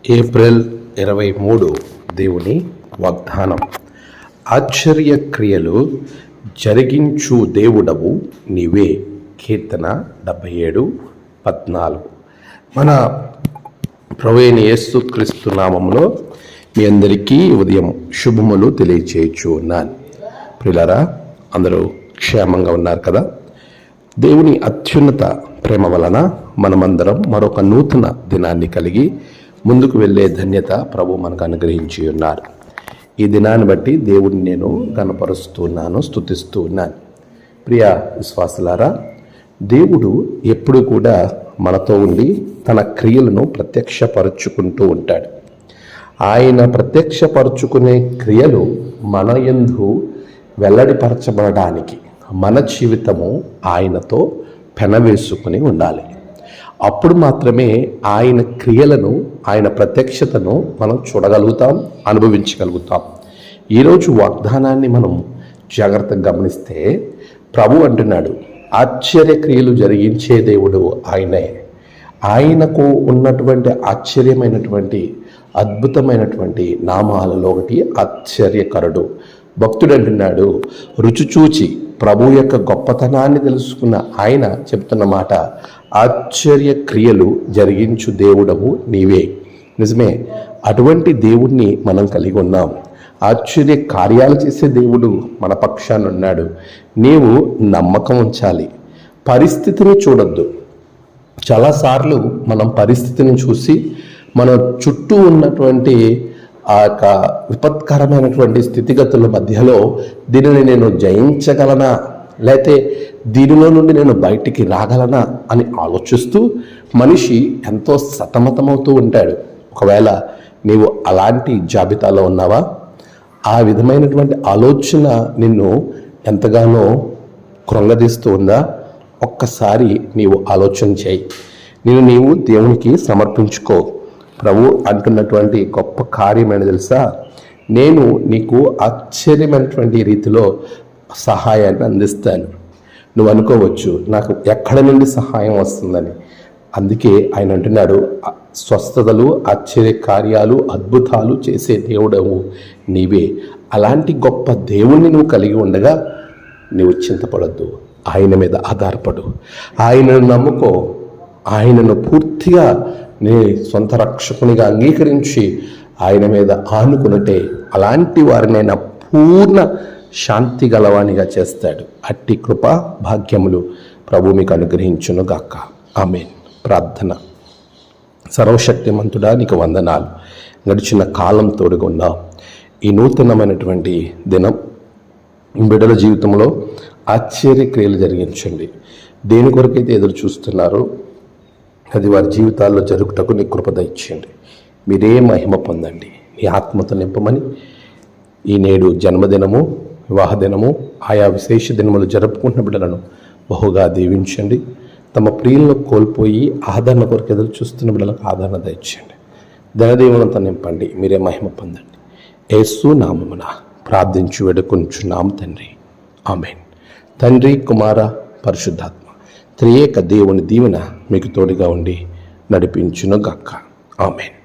April 23 దేవుని వాగ్దానం. ఆశ్చర్యక్రియలు జరిగించు దేవుడవు నీవే. కీర్తన 77:14. మన ప్రభువైన యేసుక్రీస్తు నామములో మీ అందరికీ ఉదయం శుభములు తెలియచేయచ్చు ఉన్నాను. ప్రియులారా, అందరూ క్షేమంగా ఉన్నారు కదా? దేవుని అత్యున్నత ప్రేమ వలన మనమందరం మరొక నూతన దినాన్ని కలిగి ముందుకు వెళ్ళే ధన్యత ప్రభు మనకు అనుగ్రహించి ఉన్నారు. ఈ దినాన్ని బట్టి దేవుడిని నేను కనపరుస్తున్నాను, స్తుతిస్తూ ఉన్నాను. ప్రియ విశ్వాసులారా, దేవుడు ఎప్పుడు కూడా మనతో ఉండి తన క్రియలను ప్రత్యక్షపరుచుకుంటూ ఉంటాడు. ఆయన ప్రత్యక్షపరుచుకునే క్రియలు మన యందు వెల్లడిపరచబడడానికి మన జీవితము ఆయనతో పెనవేసుకుని ఉండాలి. అప్పుడు మాత్రమే ఆయన క్రియలను, ఆయన ప్రత్యక్షతను మనం చూడగలుగుతాం, అనుభవించగలుగుతాం. ఈరోజు వాగ్దానాన్ని మనం జాగ్రత్తగా గమనిస్తే ప్రభు అంటున్నాడు, ఆశ్చర్యక్రియలు జరిగించే దేవుడు ఆయనే. ఆయనకు ఉన్నటువంటి ఆశ్చర్యమైనటువంటి అద్భుతమైనటువంటి నామాలలో ఒకటి ఆశ్చర్యకరుడు. భక్తుడు అంటున్నాడు, రుచి చూచి ప్రభు యొక్క గొప్పతనాన్ని తెలుసుకున్న ఆయన చెప్తున్న మాట, ఆశ్చర్య క్రియలు జరిగించు దేవుడవు నీవే. నిజమే, అటువంటి దేవుణ్ణి మనం కలిగి ఉన్నాం. ఆశ్చర్య కార్యాలు చేసే దేవుడు మన పక్షాన ఉన్నాడు. నీవు నమ్మకం ఉంచాలి, పరిస్థితిని చూడొద్దు. చాలాసార్లు మనం పరిస్థితిని చూసి మన చుట్టూ ఉన్నటువంటి ఆ యొక్క విపత్కరమైనటువంటి స్థితిగతుల మధ్యలో దీనిని నేను జయించగలనా, లేతే దీనిలో నుండి నేను బయటికి రాగలనా అని ఆలోచిస్తూ మనిషి ఎంతో సతమతమవుతూ ఉంటాడు. ఒకవేళ నీవు అలాంటి జాబితాలో ఉన్నావా? ఆ విధమైనటువంటి ఆలోచన నిన్ను ఎంతగానో కృంగదీస్తూ ఉందా? ఒక్కసారి నీవు ఆలోచన చేయి. నీవు దేవునికి సమర్పించుకో. ప్రభు అంటున్నటువంటి గొప్ప కార్యమైన తెలుసా, నేను నీకు ఆశ్చర్యమైనటువంటి రీతిలో సహాయాన్ని అందిస్తాను. నువ్వు అనుకోవచ్చు, నాకు ఎక్కడ నుండి సహాయం వస్తుందని. అందుకే ఆయన అంటున్నాడు, స్వస్థతలు, ఆశ్చర్య కార్యాలు, అద్భుతాలు చేసే దేవుడవు నీవే. అలాంటి గొప్ప దేవుణ్ణి నువ్వు కలిగి ఉండగా నువ్వు చింతపడద్దు, ఆయన మీద ఆధారపడు, ఆయనను నమ్ముకో. ఆయనను పూర్తిగా నీ సొంత రక్షకునిగా అంగీకరించి ఆయన మీద ఆనుకున్నట్టే అలాంటి వారినైనా పూర్ణ శాంతి గలవానిగా చేస్తాడు. అట్టి కృప భాగ్యములు ప్రభు మీకు అనుగ్రహించును గాక. ఆమేన్. ప్రార్థన. సర్వశక్తిమంతుడా, నీకు వందనాలు. గడిచిన కాలం తోడుగున్నా ఈ నూతనమైనటువంటి దినం బిడ్డల జీవితంలో ఆశ్చర్యక్రియలు జరిగించండి. దేని కొరకైతే ఎదురు చూస్తున్నారో అది వారి జీవితాల్లో జరుగుటకు నీ కృప దయచేయండి. మీరే మహిమ పొందండి. నీ ఆత్మతో నింపమని ఈ నేడు జన్మదినము, వివాహ దినము, ఆయా విశేష దినములు జరుపుకుంటున్న బిడ్డలను బహుగా దీవించండి. తమ ప్రియులను కోల్పోయి ఆదరణ కొరకు ఎదురు చూస్తున్న బిడ్డలకు ఆదరణ దయచేయండి. ధనదీవనంతో నింపండి. మీరే మహిమ పొందండి. యేసు నామమున ప్రార్థించి వేడుకొనుచున్నాం తండ్రి. ఆమేన్. తండ్రి, కుమార, పరిశుద్ధాత్మ త్రియేక దేవుని దీవెన మీకు తోడుగా ఉండి నడిపించును గాక. ఆమేన్.